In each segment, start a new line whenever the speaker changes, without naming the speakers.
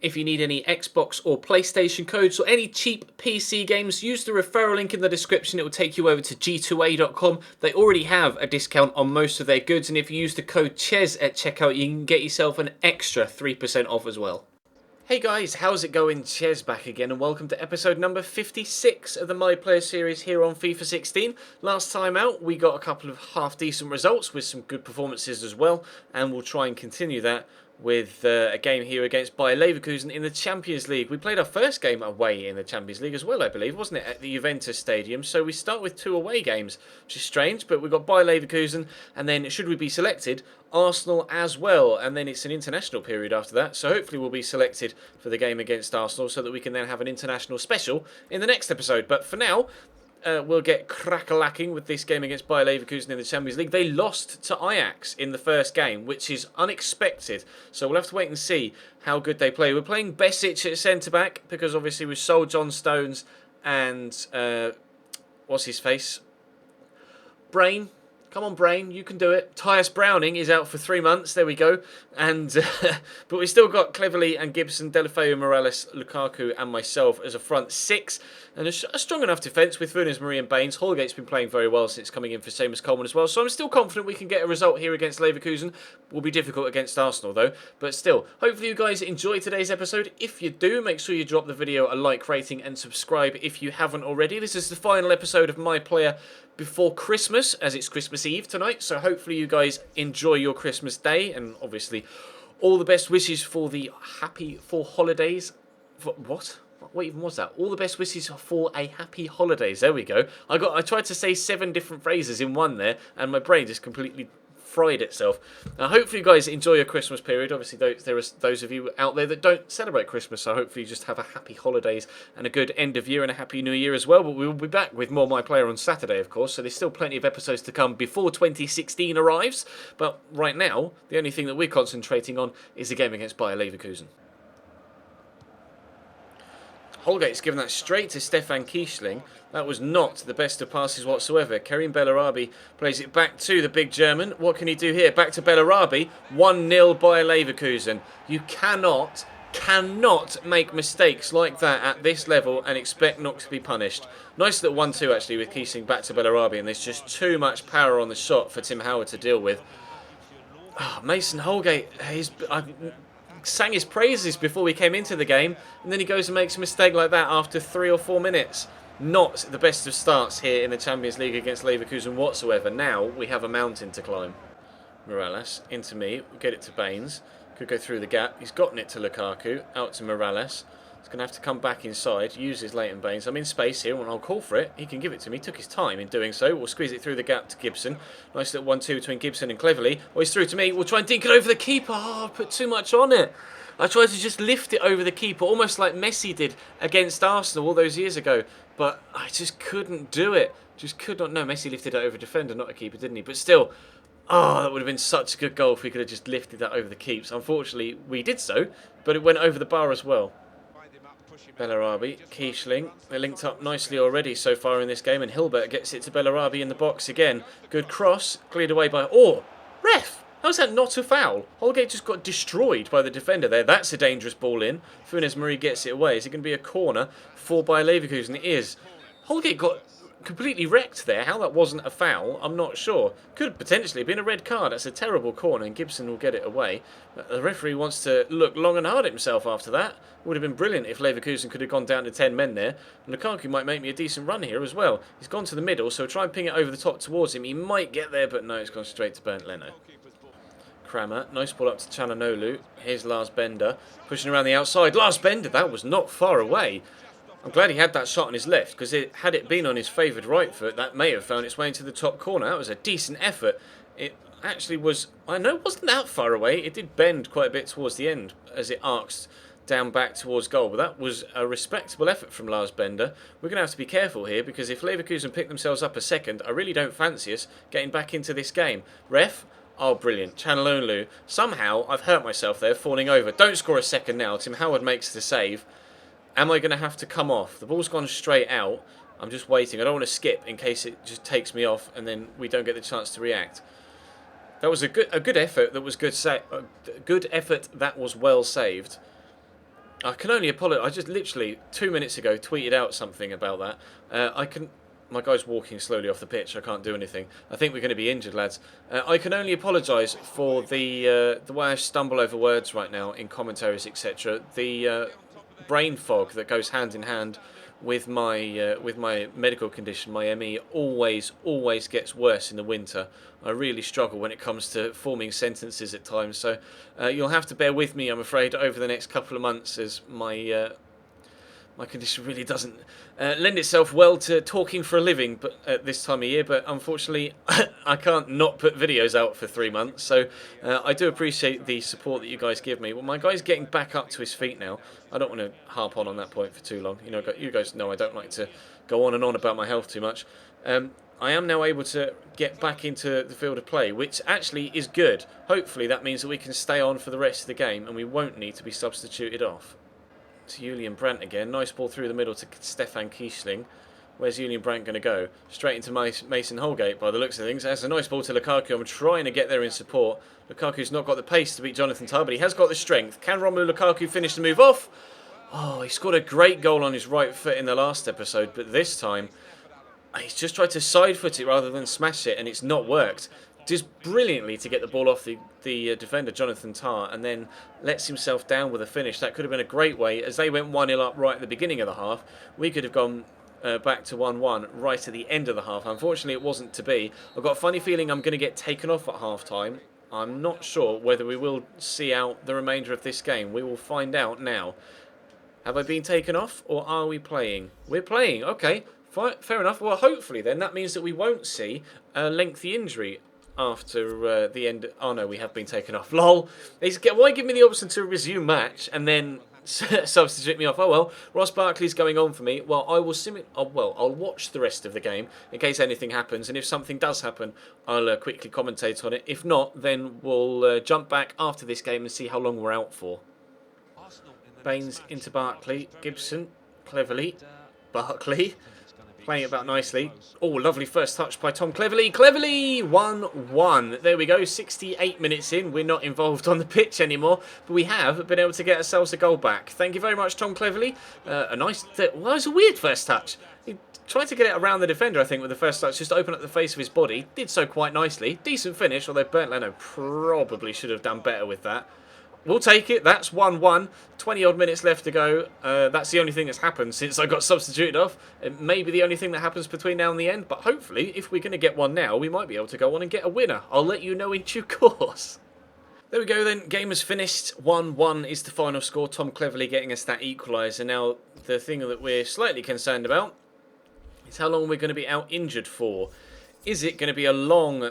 If you need any Xbox or PlayStation codes or any cheap PC games, use the referral link in the description. It will take you over to g2a.com. They already have a discount on most of their goods, and if you use the code CHES at checkout, you can get yourself an extra 3% off as well. Hey guys, how's it going? Ches back again, and welcome to episode number 56 of the My Player series here on FIFA 16. Last time out, we got a couple of half-decent results with some good performances as well, and we'll try and continue that with a game here against Bayer Leverkusen in the Champions League. We played our first game away in the Champions League as well, I believe, wasn't it, at the Juventus Stadium? So we start with 2 away games, which is strange, but we've got Bayer Leverkusen, and then, should we be selected, Arsenal as well, and then it's an international period after that, so hopefully we'll be selected for the game against Arsenal so that we can then have an international special in the next episode. But for now, we'll get crack-a-lacking with this game against Bayer Leverkusen in the Champions League. They lost to Ajax in the first game, which is unexpected. So we'll have to wait and see how good they play. We're playing Besic at centre-back because obviously we sold John Stones and, what's his face? Brain. Come on, Brain, you can do it. Tyus Browning is out for 3 months. There we go. And but we've still got Cleverley and Gibson, Deulofeu, Morales, Lukaku, and myself as a front 6. And a strong enough defence with Funes, Mari and Baines. Holgate's been playing very well since coming in for Seamus Coleman as well. So I'm still confident we can get a result here against Leverkusen. Will be difficult against Arsenal though. But still, hopefully you guys enjoyed today's episode. If you do, make sure you drop the video a like, rating and subscribe if you haven't already. This is the final episode of My Player before Christmas, as it's Christmas Eve tonight. So hopefully you guys enjoy your Christmas day. And obviously all the best wishes for the holidays. What even was that? All the best wishes for a happy holidays. There we go. I tried to say 7 different phrases in one there, and my brain just completely fried itself. Now, hopefully you guys enjoy your Christmas period. Obviously, there are those of you out there that don't celebrate Christmas, so hopefully you just have a happy holidays and a good end of year and a happy new year as well. But we will be back with more My Player on Saturday, of course, so there's still plenty of episodes to come before 2016 arrives. But right now, the only thing that we're concentrating on is the game against Bayer Leverkusen. Holgate's given that straight to Stefan Kiesling. That was not the best of passes whatsoever. Karim Bellarabi plays it back to the big German. What can he do here? Back to Bellarabi. 1-0 Bayer Leverkusen. You cannot make mistakes like that at this level and expect not to be punished. Nice little 1-2 actually with Kiesling back to Bellarabi, and there's just too much power on the shot for Tim Howard to deal with. Oh, Mason Holgate, sang his praises before we came into the game, and then he goes and makes a mistake like that after 3 or 4 minutes. Not the best of starts here in the Champions League against Leverkusen whatsoever. Now we have a mountain to climb. Morales into me, we'll get it to Baines, could go through the gap. He's gotten it to Lukaku, out to Morales. He's going to have to come back inside, use his Leighton Baines. I'm in space here, and I'll call for it. He can give it to me. Took his time in doing so. We'll squeeze it through the gap to Gibson. Nice little 1-2 between Gibson and Cleverley. Oh, he's through to me. We'll try and dink it over the keeper. Oh, I put too much on it. I tried to just lift it over the keeper, almost like Messi did against Arsenal all those years ago. But I just couldn't do it. Just could not. No, Messi lifted it over a defender, not a keeper, didn't he? But still, oh, that would have been such a good goal if we could have just lifted that over the keeps. Unfortunately, we did so, but it went over the bar as well. Bellarabi, Kiesling, they're linked up nicely already so far in this game, and Hilbert gets it to Bellarabi in the box again. Good cross, cleared away by... Oh, ref! How's that not a foul? Holgate just got destroyed by the defender there. That's a dangerous ball in. Funes Mari gets it away. Is it going to be a corner for Bayer Leverkusen? It is. Holgate got completely wrecked there. How that wasn't a foul, I'm not sure. Could potentially have been a red card. That's a terrible corner, and Gibson will get it away. But the referee wants to look long and hard at himself after that. Would have been brilliant if Leverkusen could have gone down to 10 men there. And Lukaku might make me a decent run here as well. He's gone to the middle, so try and ping it over the top towards him. He might get there, but no, it's gone straight to Bernd Leno. Kramer, nice ball up to Çalhanoğlu. Here's Lars Bender, pushing around the outside. Lars Bender, that was not far away. I'm glad he had that shot on his left, because had it been on his favoured right foot, that may have found its way into the top corner. That was a decent effort. It actually was, I know it wasn't that far away. It did bend quite a bit towards the end as it arced down back towards goal, but that was a respectable effort from Lars Bender. We're going to have to be careful here, because if Leverkusen pick themselves up a second, I really don't fancy us getting back into this game. Ref, oh brilliant, Çalhanoğlu. Somehow I've hurt myself there, falling over. Don't score a second now. Tim Howard makes the save. Am I going to have to come off? The ball's gone straight out. I'm just waiting. I don't want to skip in case it just takes me off and then we don't get the chance to react. That was a good effort. That was good effort. That was well saved. I can only apologise. I just literally 2 minutes ago tweeted out something about that. My guy's walking slowly off the pitch. I can't do anything. I think we're going to be injured, lads. I can only apologise for the way I stumble over words right now in commentaries, etc. The brain fog that goes hand in hand with my medical condition. My ME always gets worse in the winter. I really struggle when it comes to forming sentences at times. So you'll have to bear with me, I'm afraid, over the next couple of months as my condition really doesn't lend itself well to talking for a living but at this time of year, but unfortunately I can't not put videos out for 3 months, so I do appreciate the support that you guys give me. Well, my guy's getting back up to his feet now. I don't want to harp on that point for too long. You know, you guys know I don't like to go on and on about my health too much. I am now able to get back into the field of play, which actually is good. Hopefully that means that we can stay on for the rest of the game and we won't need to be substituted off. To Julian Brandt again. Nice ball through the middle to Stefan Kiesling. Where's Julian Brandt going to go? Straight into Mason Holgate by the looks of things. That's a nice ball to Lukaku. I'm trying to get there in support. Lukaku's not got the pace to beat Jonathan Tah, but he has got the strength. Can Romelu Lukaku finish the move off? Oh, he scored a great goal on his right foot in the last episode, but this time he's just tried to side foot it rather than smash it, and it's not worked. Just brilliantly to get the ball off the defender, Jonathan Tah, and then lets himself down with a finish. That could have been a great way. As they went 1-0 up right at the beginning of the half, we could have gone back to 1-1 right at the end of the half. Unfortunately, it wasn't to be. I've got a funny feeling I'm going to get taken off at half-time. I'm not sure whether we will see out the remainder of this game. We will find out now. Have I been taken off, or are we playing? We're playing. Okay, fair enough. Well, hopefully then that means that we won't see a lengthy injury after the end. Oh no, we have been taken off. Lol. Why give me the option to resume match and then substitute me off? Oh well. Ross Barkley's going on for me. Well, I will I'll watch the rest of the game in case anything happens, and if something does happen, I'll quickly commentate on it. If not, then we'll jump back after this game and see how long we're out for. Baines into Barkley. Gibson cleverly. Barkley. Playing it about nicely. Oh, lovely first touch by Tom Cleverley. Cleverley! 1-1. There we go. 68 minutes in. We're not involved on the pitch anymore, but we have been able to get ourselves a goal back. Thank you very much, Tom Cleverley. Well, that was a weird first touch. He tried to get it around the defender, I think, with the first touch, just to open up the face of his body. Did so quite nicely. Decent finish, although Bernd Leno probably should have done better with that. We'll take it. That's 1-1. 20-odd minutes left to go. That's the only thing that's happened since I got substituted off. It may be the only thing that happens between now and the end, but hopefully, if we're going to get one now, we might be able to go on and get a winner. I'll let you know in due course. There we go then. Game is finished. 1-1 is the final score. Tom Cleverley getting us that equaliser. Now, the thing that we're slightly concerned about is how long we're going to be out injured for. Is it going to be a long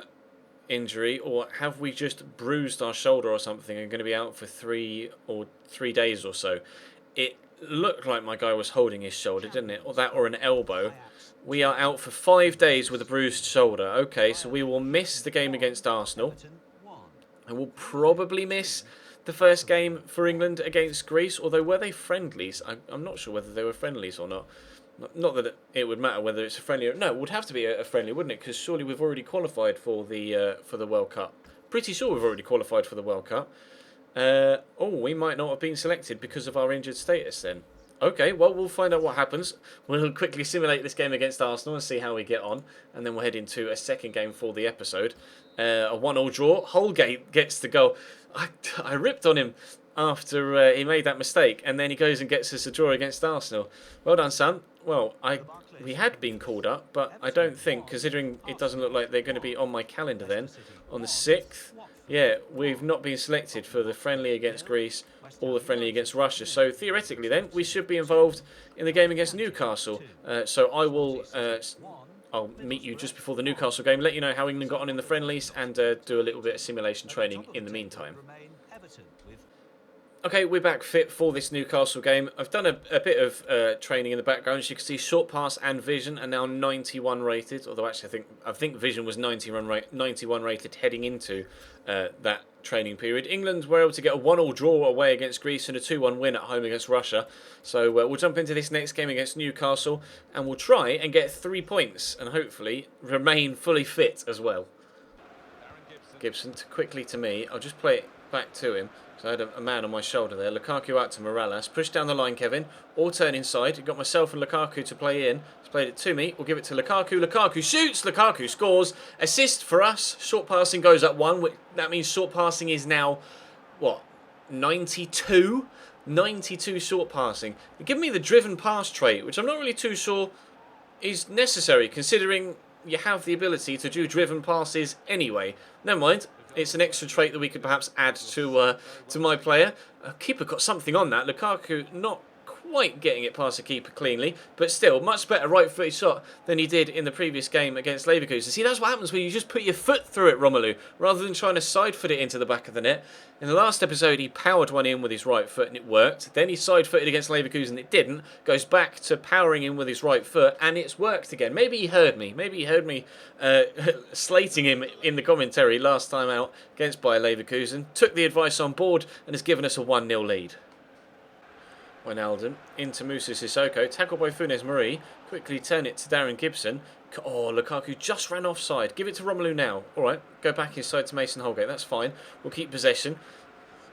injury, or have we just bruised our shoulder or something and going to be out for 3 days or so? It looked like my guy was holding his shoulder, didn't it? Or that, or an elbow. We are out for 5 days with a bruised shoulder. Okay, so we will miss the game against Arsenal, and we'll probably miss the first game for England against Greece, although were they friendlies? I'm not sure whether they were friendlies or not. Not that it would matter whether it's a friendly or no. It would have to be a friendly, wouldn't it? Because surely we've already qualified for the World Cup. Pretty sure we've already qualified for the World Cup. We might not have been selected because of our injured status then. Okay, well, we'll find out what happens. We'll quickly simulate this game against Arsenal and see how we get on, and then we'll head into a second game for the episode. A 1-1 draw. Holgate gets the goal. I ripped on him after he made that mistake, and then he goes and gets us a draw against Arsenal. Well done, son. Well, we had been called up, but I don't think, considering it doesn't look like they're going to be on my calendar then, on the 6th. Yeah, we've not been selected for the friendly against Greece or the friendly against Russia. So theoretically then, we should be involved in the game against Newcastle. So I will I'll meet you just before the Newcastle game, let you know how England got on in the friendlies, and do a little bit of simulation training in the meantime. Okay, we're back fit for this Newcastle game. I've done a bit of training in the background. As you can see, short pass and vision are now 91 rated. Although actually, I think vision was 91 rated heading into that training period. England were able to get a 1-1 draw away against Greece and a 2-1 win at home against Russia. So we'll jump into this next game against Newcastle, and we'll try and get 3 points and hopefully remain fully fit as well. Gibson quickly to me. I'll just play it back to him. So I had a man on my shoulder there. Lukaku out to Morales. Push down the line, Kevin. All turn inside. Got myself and Lukaku to play in. He's played it to me. We'll give it to Lukaku. Lukaku shoots. Lukaku scores. Assist for us. Short passing goes up 1. That means short passing is now, what, 92? 92 short passing. They're giving me the driven pass trait, which I'm not really too sure is necessary, considering you have the ability to do driven passes anyway. Never mind. It's an extra trait that we could perhaps add to my player. Keeper got something on that. Lukaku not quite getting it past the keeper cleanly, but still much better right-footed shot than he did in the previous game against Leverkusen. See, that's what happens when you just put your foot through it, Romelu, rather than trying to side-foot it into the back of the net. In the last episode, he powered one in with his right foot and it worked. Then he side-footed against Leverkusen, it didn't. Goes back to powering in with his right foot and it's worked again. Maybe he heard me. Maybe he heard me slating him in the commentary last time out against Bayer Leverkusen. Took the advice on board and has given us a 1-0 lead. Wijnaldum into Moussa Sissoko, tackled by Funes Mori, quickly turn it to Darren Gibson. Oh, Lukaku just ran offside. Give it to Romelu now. Alright, go back inside to Mason Holgate, that's fine. We'll keep possession.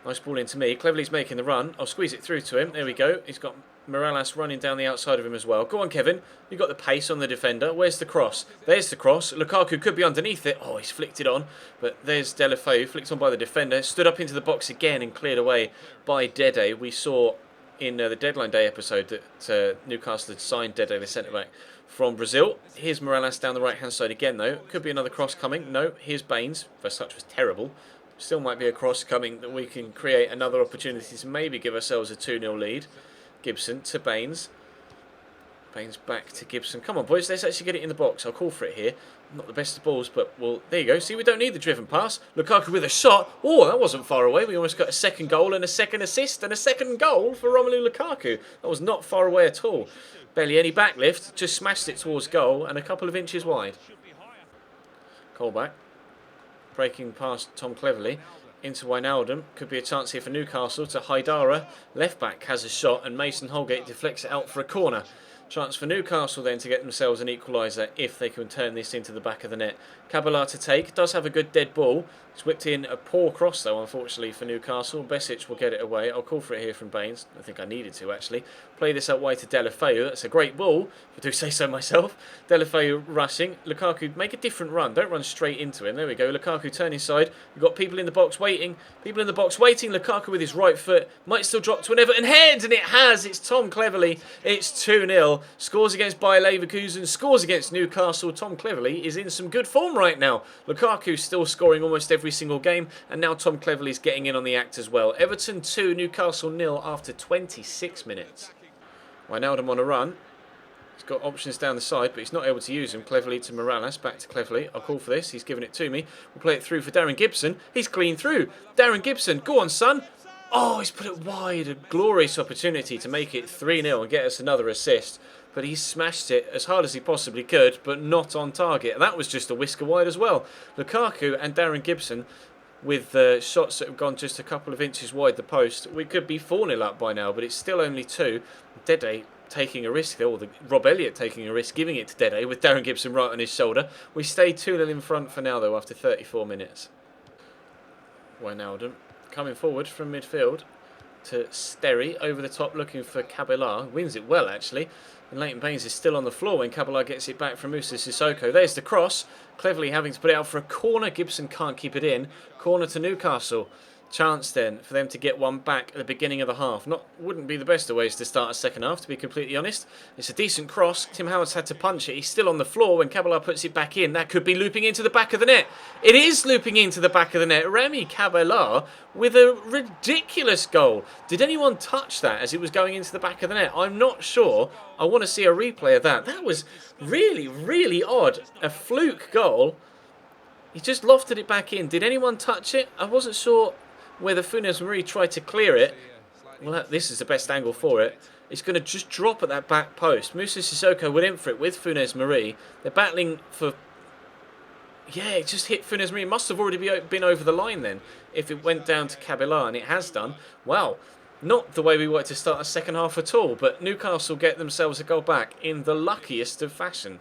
Nice ball into me. Cleverly's making the run. I'll squeeze it through to him. There we go. He's got Morales running down the outside of him as well. Go on, Kevin. You've got the pace on the defender. Where's the cross? There's the cross. Lukaku could be underneath it. Oh, he's flicked it on. But there's Delafeu, flicked on by the defender. Stood up into the box again and cleared away by Dede. We saw in the deadline day episode that Newcastle had signed Dede, the centre-back from Brazil. Here's Morales down the right-hand side again, though. Could be another cross coming. No, here's Baines. First touch was terrible. Still might be a cross coming that we can create another opportunity to maybe give ourselves a 2-0 lead. Gibson to Baines. Baines back to Gibson. Come on, boys, let's actually get it in the box. I'll call for it here. Not the best of balls, but, well, there you go. See, we don't need the driven pass. Lukaku with a shot. Oh, that wasn't far away. We almost got a second goal and a second assist and a second goal for Romelu Lukaku. That was not far away at all. Barely any backlift. Just smashed it towards goal and a couple of inches wide. Callback. Breaking past Tom Cleverley into Wijnaldum. Could be a chance here for Newcastle to Haidara. Left back has a shot and Mason Holgate deflects it out for a corner. Chance for Newcastle then to get themselves an equaliser if they can turn this into the back of the net. Kabbalah to take. Does have a good dead ball. It's whipped in a poor cross though, unfortunately, for Newcastle. Besic will get it away. I'll call for it here from Baines. I think I needed to, actually. Play this out wide to Delafeu. That's a great ball, if I do say so myself. Delafeu rushing. Lukaku, make a different run. Don't run straight into him. There we go. Lukaku turn inside. We've got people in the box waiting. People in the box waiting. Lukaku with his right foot. Might still drop to an Everton head, and it has. It's Tom Cleverley. It's 2-0. Scores against Bayer Leverkusen. Scores against Newcastle. Tom Cleverley is in some good form right now. Lukaku still scoring almost every single game, and now Tom Cleverley's getting in on the act as well. Everton 2, Newcastle 0 after 26 minutes. Wijnaldum on a run. He's got options down the side, but he's not able to use them. Cleverley to Morales, back to Cleverley. I'll call for this. He's given it to me. We'll play it through for Darren Gibson. He's clean through. Darren Gibson, go on, son. Oh, he's put it wide. A glorious opportunity to make it 3-0 and get us another assist. But he smashed it as hard as he possibly could, but not on target. And that was just a whisker wide as well. Lukaku and Darren Gibson with shots that have gone just a couple of inches wide the post. We could be 4-0 up by now, but it's still only 2. Dede taking a risk there, or Rob Elliott taking a risk, giving it to Dede with Darren Gibson right on his shoulder. We stay 2-0 in front for now, though, after 34 minutes. Wijnaldum coming forward from midfield to Sterry, over the top looking for Kabbalah. Wins it well, actually. And Leighton Baines is still on the floor when Kabbalah gets it back from Moussa Sissoko. There's the cross. Cleverly having to put it out for a corner. Gibson can't keep it in. Corner to Newcastle. Chance then for them to get one back at the beginning of the half. Wouldn't be the best of ways to start a second half, to be completely honest. It's a decent cross. Tim Howard's had to punch it. He's still on the floor when Kabbalah puts it back in. That could be looping into the back of the net. It is looping into the back of the net. Remy Kabbalah with a ridiculous goal. Did anyone touch that as it was going into the back of the net? I'm not sure. I want to see a replay of that. That was really, really odd. A fluke goal. He just lofted it back in. Did anyone touch it? I wasn't sure whether Funes Mori tried to clear it. Well, this is the best angle for it. It's going to just drop at that back post. Moussa Sissoko went in for it with Funes Mori. They're battling for... Yeah, it just hit Funes Mori. It must have already been over the line then, if it went down to Kabbalah, and it has done. Wow, not the way we wanted to start a second half at all, but Newcastle get themselves a goal back in the luckiest of fashion.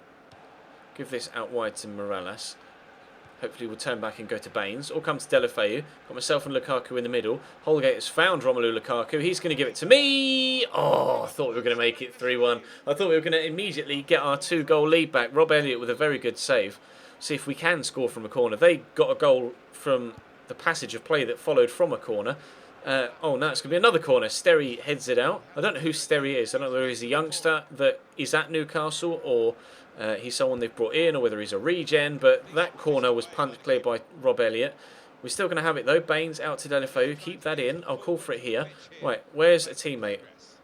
Give this out wide to Morales. Hopefully we'll turn back and go to Baines. Or come to Deulofeu. Got myself and Lukaku in the middle. Holgate has found Romelu Lukaku. He's going to give it to me. Oh, I thought we were going to make it 3-1. I thought we were going to immediately get our 2-goal lead back. Rob Elliott with a very good save. See if we can score from a corner. They got a goal from the passage of play that followed from a corner. Oh, no, it's going to be another corner. Sterry heads it out. I don't know who Sterry is. I don't know whether he's a youngster that is at Newcastle or he's someone they've brought in, or whether he's a regen. But that corner was punched clear by Rob Elliott. We're still going to have it, though. Baines out to Deulofeu. Keep that in. I'll call for it here. Right, where's a teammate?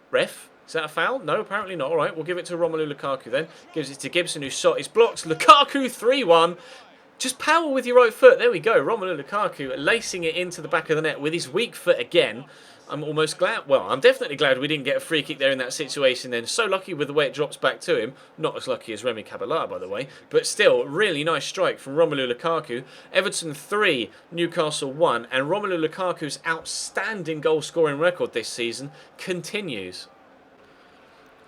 Ref? Is that a foul? No, apparently not. All right, we'll give it to Romelu Lukaku then. Gives it to Gibson, whose shot is blocked. Lukaku 3-1. Just power with your right foot. There we go. Romelu Lukaku lacing it into the back of the net with his weak foot again. I'm almost glad. Well, I'm definitely glad we didn't get a free kick there in that situation then. So lucky with the way it drops back to him. Not as lucky as Remy Caballard, by the way. But still, really nice strike from Romelu Lukaku. Everton 3, Newcastle 1. And Romelu Lukaku's outstanding goal-scoring record this season continues.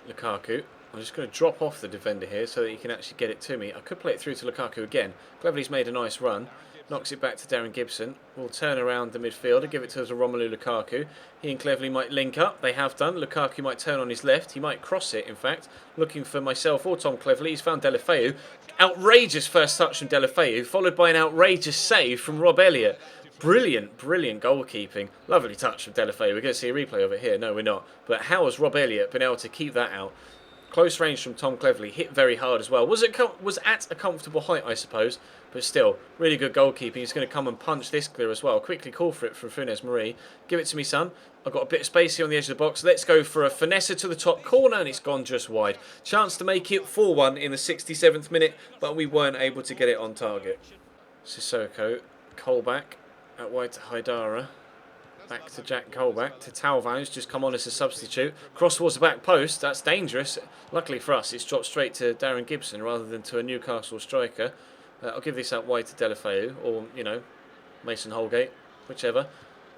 Lukaku. I'm just going to drop off the defender here so that he can actually get it to me. I could play it through to Lukaku again. Cleverly's made a nice run. Knocks it back to Darren Gibson. We'll turn around the midfielder, give it to Romelu Lukaku. He and Cleverly might link up. They have done. Lukaku might turn on his left. He might cross it, in fact. Looking for myself or Tom Cleverly. He's found Deulofeu. Outrageous first touch from Deulofeu, followed by an outrageous save from Rob Elliott. Brilliant, brilliant goalkeeping. Lovely touch from Deulofeu. We're going to see a replay of it here. No, we're not. But how has Rob Elliott been able to keep that out? Close range from Tom Cleverly, hit very hard as well. Was at a comfortable height, I suppose, but still, really good goalkeeping. He's going to come and punch this clear as well. Quickly call for it from Funes Mori. Give it to me, son. I've got a bit of space here on the edge of the box. Let's go for a finesser to the top corner, and it's gone just wide. Chance to make it 4-1 in the 67th minute, but we weren't able to get it on target. Sissoko, Colback, out wide to Haidara. Back to Jack Colback, to Talvan, who's just come on as a substitute. Cross towards the back post, that's dangerous. Luckily for us, it's dropped straight to Darren Gibson rather than to a Newcastle striker. I'll give this out wide to Deulofeu, or, you know, Mason Holgate, whichever.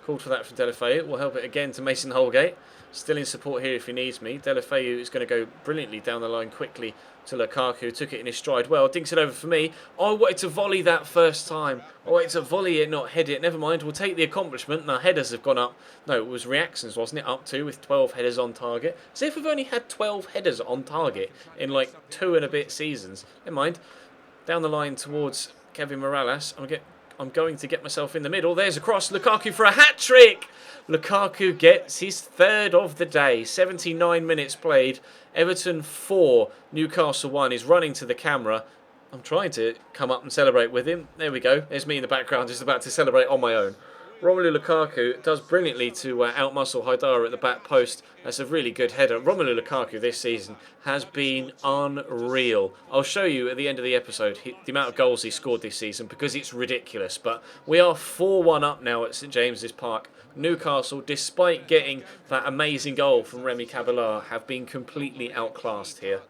Called for that from Deulofeu. We'll help it again to Mason Holgate. Still in support here if he needs me. Deulofeu is going to go brilliantly down the line quickly to Lukaku. Took it in his stride well. Dinks it over for me. Oh, I wanted to volley that first time. I wanted to volley it, not head it. Never mind. We'll take the accomplishment. Now, headers have gone up. No, it was reactions, wasn't it? Up to with 12 headers on target. See if we've only had 12 headers on target in like 2 and a bit seasons. Never mind. Down the line towards Kevin Morales. I'm going to get myself in the middle. There's a cross. Lukaku for a hat-trick. Lukaku gets his 3rd of the day. 79 minutes played. Everton 4, Newcastle 1. He's running to the camera. I'm trying to come up and celebrate with him. There we go. There's me in the background just about to celebrate on my own. Romelu Lukaku does brilliantly to outmuscle Haidara at the back post. That's a really good header. Romelu Lukaku this season has been unreal. I'll show you at the end of the episode the amount of goals he scored this season because it's ridiculous. But we are 4-1 up now at St James's Park. Newcastle, despite getting that amazing goal from Remy Caballard, have been completely outclassed here.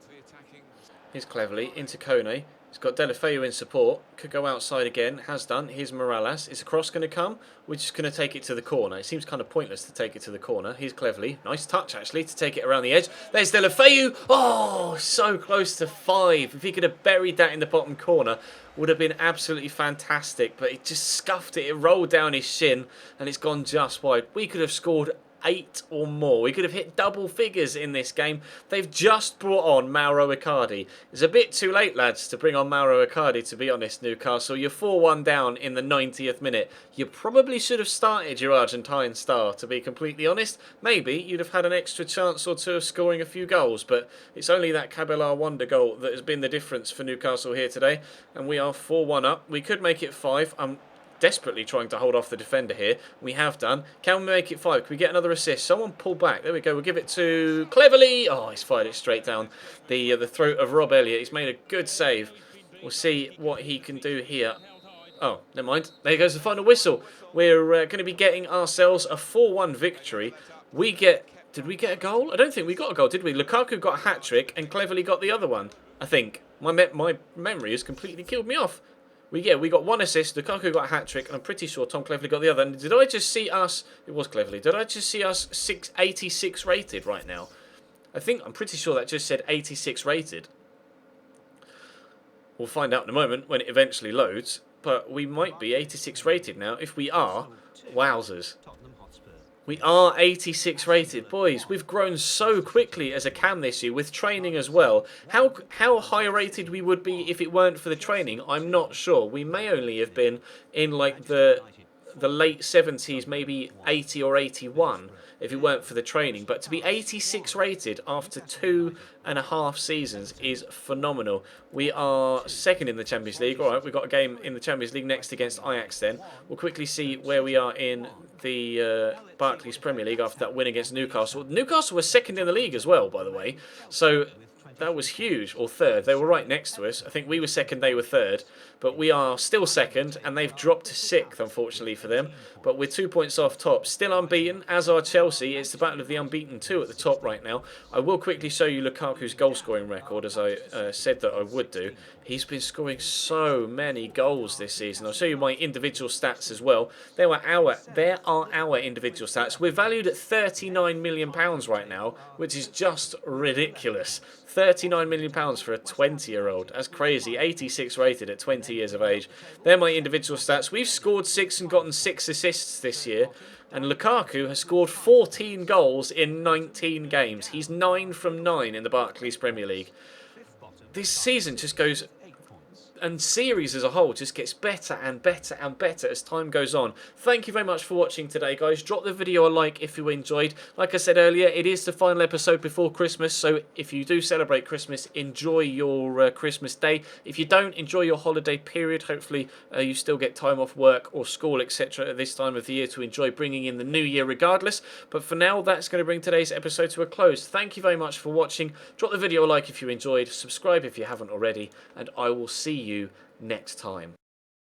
Here's Cleverly into Kone. He's got Deulofeu in support. Could go outside again. Has done. Here's Morales. Is a cross going to come? We're just going to take it to the corner. It seems kind of pointless to take it to the corner. Here's Cleverly. Nice touch, actually, to take it around the edge. There's Deulofeu. Oh, so close to 5. If he could have buried that in the bottom corner, would have been absolutely fantastic. But he just scuffed it. It rolled down his shin, and it's gone just wide. We could have scored 8 or more. We could have hit double figures in this game. They've just brought on Mauro Icardi. It's a bit too late, lads, to bring on Mauro Icardi, to be honest, Newcastle. You're 4-1 down in the 90th minute. You probably should have started your Argentine star, to be completely honest. Maybe you'd have had an extra chance or two of scoring a few goals, but it's only that Caballard wonder goal that has been the difference for Newcastle here today, and we are 4-1 up. We could make it 5. I'm desperately trying to hold off the defender here. We have done. Can we make it 5? Can we get another assist? Someone pull back. There we go. We'll give it to Cleverly. Oh, he's fired it straight down the throat of Rob Elliott. He's made a good save. We'll see what he can do here. Oh, never mind. There goes the final whistle. We're going to be getting ourselves a 4-1 victory. Did we get a goal? I don't think we got a goal, did we? Lukaku got a hat-trick and Cleverly got the other one, I think. My memory has completely killed me off. We got 1 assist, Lukaku got a hat-trick, and I'm pretty sure Tom Cleverly got the other. And did I just see us... It was Cleverly. Did I just see us 86 rated right now? I'm pretty sure that just said 86 rated. We'll find out in a moment when it eventually loads. but we might be 86 rated now. If we are, wowzers. We are 86 rated. Boys, we've grown so quickly as a cam this year, with training as well. How high rated we would be if it weren't for the training, I'm not sure. We may only have been in like the late 70s, maybe 80 or 81, if it weren't for the training. But to be 86 rated after 2.5 seasons is phenomenal. We are second in the Champions League. All right, we've got a game in the Champions League next against Ajax then. We'll quickly see where we are in the Barclays Premier League after that win against Newcastle. Newcastle was second in the league as well, by the way. So that was huge. Or third. They were right next to us. I think we were second, they were third. But we are still second, and they've dropped to sixth, unfortunately for them. But we're 2 points off top. Still unbeaten, as are Chelsea. It's the battle of the unbeaten two at the top right now. I will quickly show you Lukaku's goal-scoring record, as I said that I would do. He's been scoring so many goals this season. I'll show you my individual stats as well. There are our individual stats. We're valued at £39 million right now, which is just ridiculous. £39 million for a 20-year-old. That's crazy. 86 rated at 20 years of age. They're my individual stats. We've scored 6 and gotten 6 assists this year. And Lukaku has scored 14 goals in 19 games. He's 9 from 9 in the Barclays Premier League. This season just goes, and series as a whole just gets better and better and better as time goes on. Thank you very much for watching today, guys. Drop the video a like if you enjoyed. Like I said earlier, it is the final episode before Christmas, so if you do celebrate Christmas, enjoy your Christmas day. If you don't, enjoy your holiday period. Hopefully you still get time off work or school, etc. at this time of the year to enjoy bringing in the new year regardless. But for now, that's going to bring today's episode to a close. Thank you very much for watching. Drop the video a like if you enjoyed. Subscribe if you haven't already, and I will see you next time.